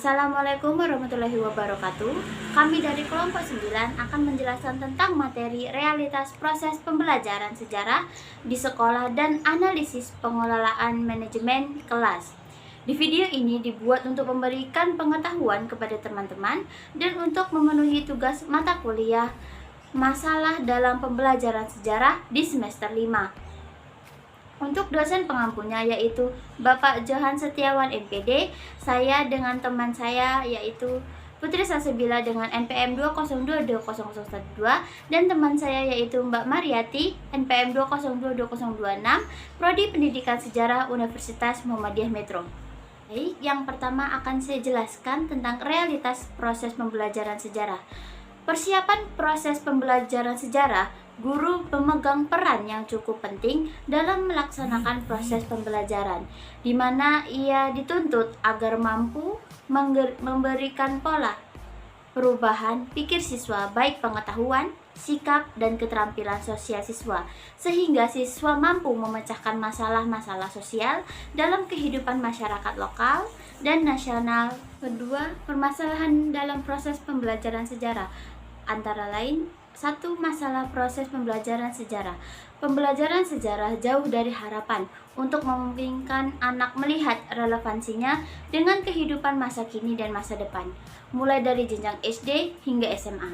Assalamualaikum warahmatullahi wabarakatuh. Kami dari kelompok 9 akan menjelaskan tentang materi realitas proses pembelajaran sejarah di sekolah dan analisis pengelolaan manajemen kelas. Di video ini dibuat untuk memberikan pengetahuan kepada teman-teman dan untuk memenuhi tugas mata kuliah masalah dalam pembelajaran sejarah di semester 5. Untuk dosen pengampunya yaitu Bapak Johan Setiawan MPD, saya dengan teman saya yaitu Putri Sasebila dengan NPM 2022001 dan teman saya yaitu Mbak Mariati NPM 2022026 Prodi Pendidikan Sejarah Universitas Muhammadiyah Metro. Baik, yang pertama akan saya jelaskan tentang realitas proses pembelajaran sejarah. Persiapan proses pembelajaran sejarah, guru memegang peran yang cukup penting dalam melaksanakan proses pembelajaran, di mana ia dituntut agar mampu memberikan pola perubahan pikir siswa, baik pengetahuan, sikap, dan keterampilan sosial siswa, sehingga siswa mampu memecahkan masalah-masalah sosial dalam kehidupan masyarakat lokal dan nasional. Kedua, permasalahan dalam proses pembelajaran sejarah antara lain: 1. Masalah proses pembelajaran sejarah. Pembelajaran sejarah jauh dari harapan untuk memungkinkan anak melihat relevansinya dengan kehidupan masa kini dan masa depan, mulai dari jenjang SD hingga SMA.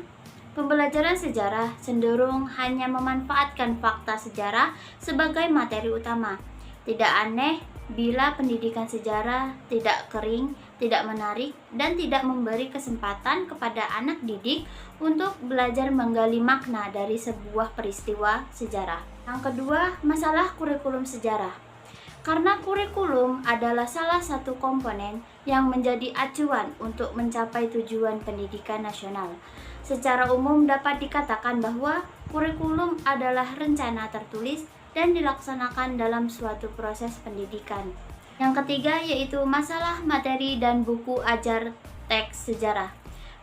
Pembelajaran sejarah cenderung hanya memanfaatkan fakta sejarah sebagai materi utama. Tidak aneh bila pendidikan sejarah tidak kering, tidak menarik, dan tidak memberi kesempatan kepada anak didik untuk belajar menggali makna dari sebuah peristiwa sejarah. Yang kedua, masalah kurikulum sejarah. Karena kurikulum adalah salah satu komponen yang menjadi acuan untuk mencapai tujuan pendidikan nasional. Secara umum dapat dikatakan bahwa kurikulum adalah rencana tertulis dan dilaksanakan dalam suatu proses pendidikan. Yang ketiga yaitu masalah materi dan buku ajar teks sejarah.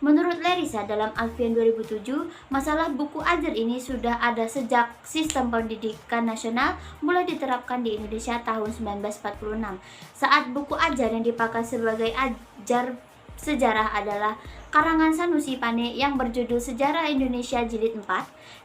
Menurut Lerisa dalam Alfian 2007, masalah buku ajar ini sudah ada sejak sistem pendidikan nasional mulai diterapkan di Indonesia tahun 1946. Saat buku ajar yang dipakai sebagai ajar sejarah adalah karangan Sanusi Pane yang berjudul Sejarah Indonesia Jilid 4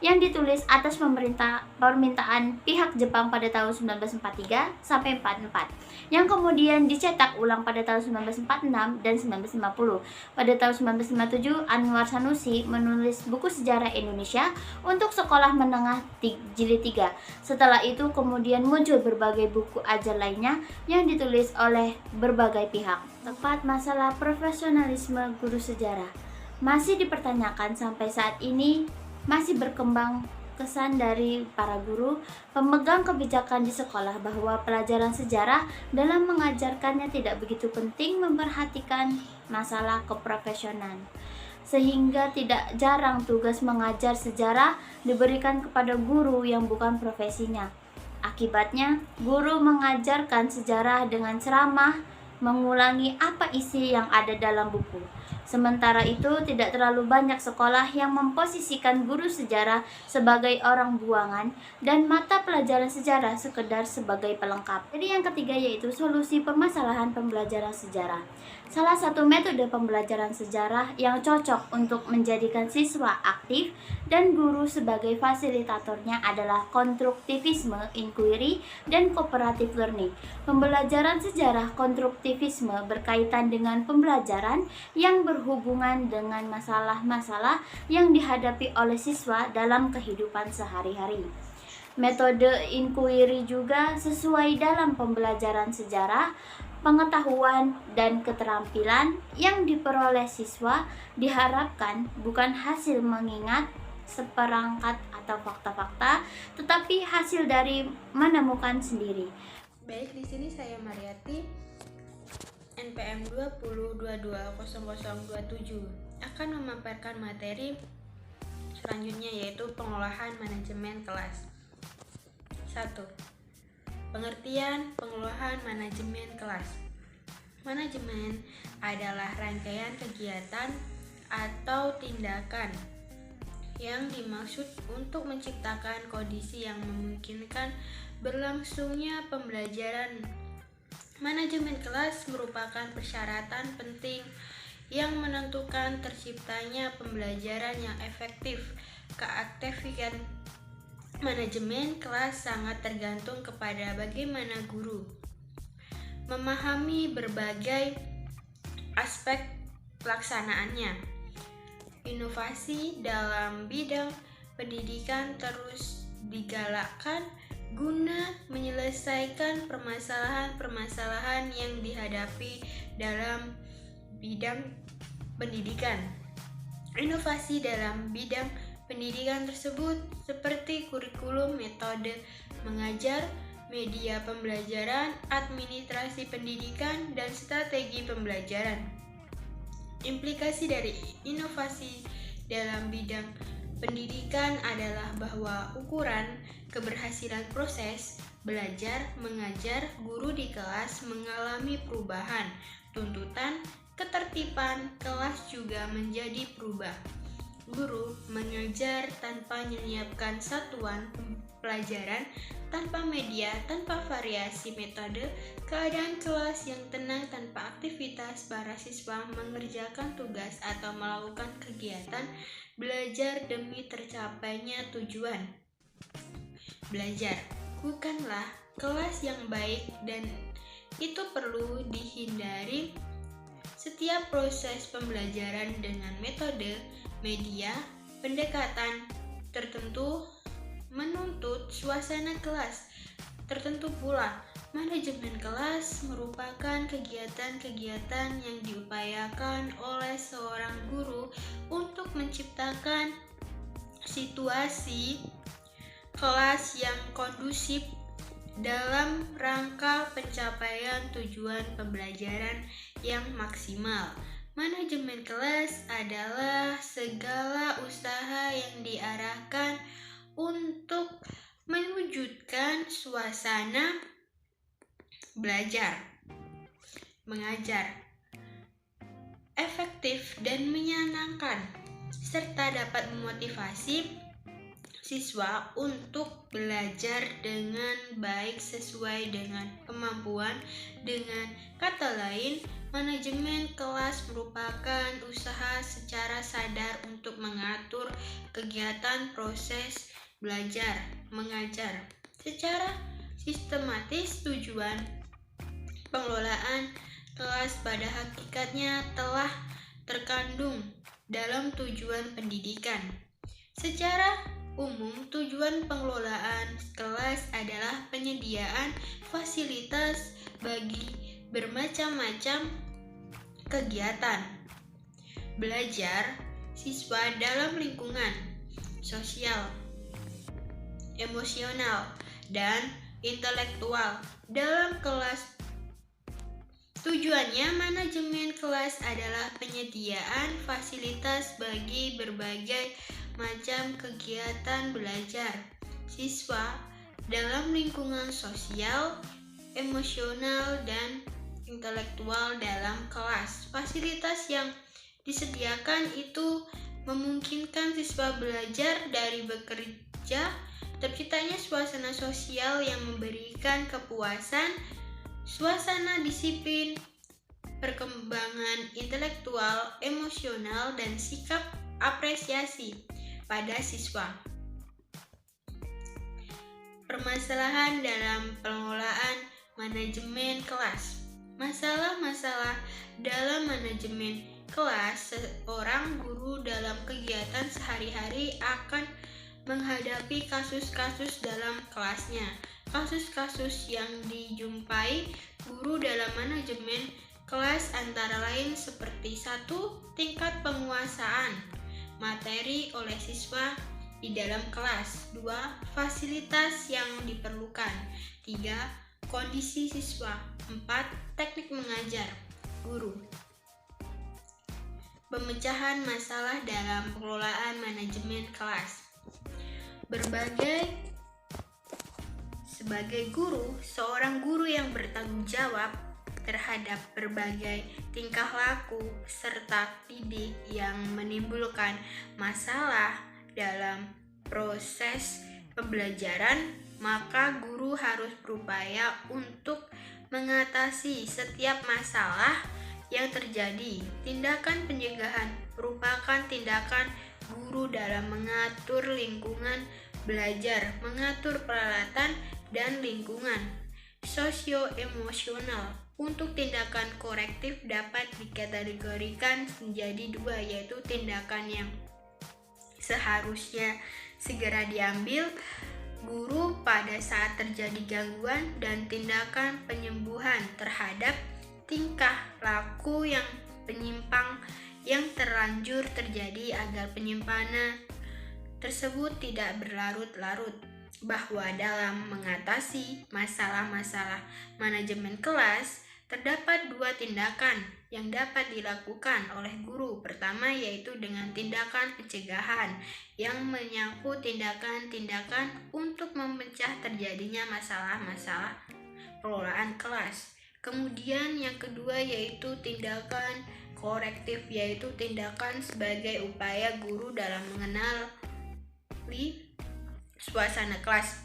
yang ditulis atas permintaan pihak Jepang pada tahun 1943 sampai 44, yang kemudian dicetak ulang pada tahun 1946 dan 1950. Pada tahun 1957, Anwar Sanusi menulis buku Sejarah Indonesia untuk sekolah menengah jilid 3. Setelah itu kemudian muncul berbagai buku ajar lainnya yang ditulis oleh berbagai pihak. Tepat masalah profesionalisme guru sejarah masih dipertanyakan sampai saat ini, masih berkembang kesan dari para guru pemegang kebijakan di sekolah bahwa pelajaran sejarah dalam mengajarkannya tidak begitu penting memperhatikan masalah keprofesionalan, sehingga tidak jarang tugas mengajar sejarah diberikan kepada guru yang bukan profesinya. Akibatnya, guru mengajarkan sejarah dengan ceramah, mengulangi apa isi yang ada dalam buku. Sementara itu, tidak terlalu banyak sekolah yang memposisikan guru sejarah sebagai orang buangan dan mata pelajaran sejarah sekedar sebagai pelengkap. Jadi yang ketiga yaitu solusi permasalahan pembelajaran sejarah. Salah satu metode pembelajaran sejarah yang cocok untuk menjadikan siswa aktif dan guru sebagai fasilitatornya adalah konstruktivisme, inquiry, dan cooperative learning. Pembelajaran sejarah konstruktivisme berkaitan dengan pembelajaran yang berhubungan dengan masalah-masalah yang dihadapi oleh siswa dalam kehidupan sehari-hari. Metode inquiry juga sesuai dalam pembelajaran sejarah. Pengetahuan dan keterampilan yang diperoleh siswa diharapkan bukan hasil mengingat seperangkat atau fakta-fakta, tetapi hasil dari menemukan sendiri. Baik, di sini saya Mariati NPM 20220027 akan memaparkan materi selanjutnya yaitu pengolahan manajemen kelas. 1. Pengertian pengolahan manajemen kelas. Manajemen adalah rangkaian kegiatan atau tindakan yang dimaksud untuk menciptakan kondisi yang memungkinkan berlangsungnya pembelajaran Manajemen kelas merupakan persyaratan penting yang menentukan terciptanya pembelajaran yang efektif. Keaktifan manajemen kelas sangat tergantung kepada bagaimana guru memahami berbagai aspek pelaksanaannya. Inovasi dalam bidang pendidikan terus digalakkan guna menyelesaikan permasalahan-permasalahan yang dihadapi dalam bidang pendidikan. Inovasi dalam bidang pendidikan tersebut seperti kurikulum, metode mengajar, media pembelajaran, administrasi pendidikan, dan strategi pembelajaran. Implikasi dari inovasi dalam bidang pendidikan adalah bahwa ukuran keberhasilan proses belajar mengajar guru di kelas mengalami perubahan. Tuntutan ketertiban kelas juga menjadi berubah. Guru mengajar tanpa menyiapkan satuan pelajaran, tanpa media, tanpa variasi metode, keadaan kelas yang tenang tanpa aktivitas, para siswa mengerjakan tugas atau melakukan kegiatan belajar demi tercapainya tujuan. Belajar bukanlah kelas yang baik dan itu perlu dihindari. Setiap proses pembelajaran dengan metode, media, pendekatan tertentu menuntut suasana kelas tertentu pula. Manajemen kelas merupakan kegiatan-kegiatan yang diupayakan oleh seorang guru untuk menciptakan situasi kelas yang kondusif dalam rangka pencapaian tujuan pembelajaran yang maksimal. Manajemen kelas adalah segala usaha yang diarahkan untuk mewujudkan suasana belajar, mengajar efektif dan menyenangkan, serta dapat memotivasi siswa untuk belajar dengan baik sesuai dengan kemampuan. Dengan kata lain, manajemen kelas merupakan usaha secara sadar untuk mengatur kegiatan proses belajar mengajar secara sistematis. Tujuan pengelolaan kelas pada hakikatnya telah terkandung dalam tujuan pendidikan. Secara umum, tujuan pengelolaan kelas adalah penyediaan fasilitas bagi bermacam-macam kegiatan belajar siswa dalam lingkungan sosial, emosional, dan intelektual dalam kelas. Tujuannya, manajemen kelas adalah penyediaan fasilitas bagi berbagai macam kegiatan belajar siswa dalam lingkungan sosial, emosional, dan intelektual dalam kelas. Fasilitas yang disediakan itu memungkinkan siswa belajar dari bekerja, terciptanya suasana sosial yang memberikan kepuasan, suasana disiplin, perkembangan intelektual, emosional, dan sikap apresiasi pada siswa. Permasalahan dalam pengelolaan manajemen kelas. Masalah-masalah dalam manajemen kelas. Seorang guru dalam kegiatan sehari-hari akan menghadapi kasus-kasus dalam kelasnya. Kasus-kasus yang dijumpai guru dalam manajemen kelas antara lain seperti 1. Tingkat penguasaan materi oleh siswa di dalam kelas. 2. Fasilitas yang diperlukan. 3. Kondisi siswa. 4. Teknik mengajar guru. Pemecahan masalah dalam pengelolaan manajemen kelas. Sebagai guru, seorang guru yang bertanggung jawab terhadap berbagai tingkah laku serta didik yang menimbulkan masalah dalam proses pembelajaran, maka guru harus berupaya untuk mengatasi setiap masalah yang terjadi. Tindakan pencegahan merupakan tindakan guru dalam mengatur lingkungan belajar, mengatur peralatan dan lingkungan sosio-emosional. Untuk tindakan korektif dapat dikategorikan menjadi dua, yaitu tindakan yang seharusnya segera diambil guru pada saat terjadi gangguan, dan tindakan penyembuhan terhadap tingkah laku yang penyimpang yang terlanjur terjadi agar penyimpanan tersebut tidak berlarut-larut. Bahwa dalam mengatasi masalah-masalah manajemen kelas, terdapat dua tindakan yang dapat dilakukan oleh guru. Pertama yaitu dengan tindakan pencegahan yang menyangkut tindakan-tindakan untuk memecah terjadinya masalah-masalah pengelolaan kelas. Kemudian yang kedua yaitu tindakan korektif, yaitu tindakan sebagai upaya guru dalam mengenali suasana kelas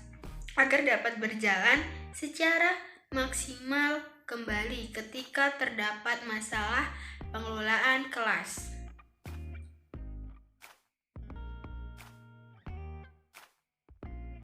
agar dapat berjalan secara maksimal kembali ketika terdapat masalah pengelolaan kelas.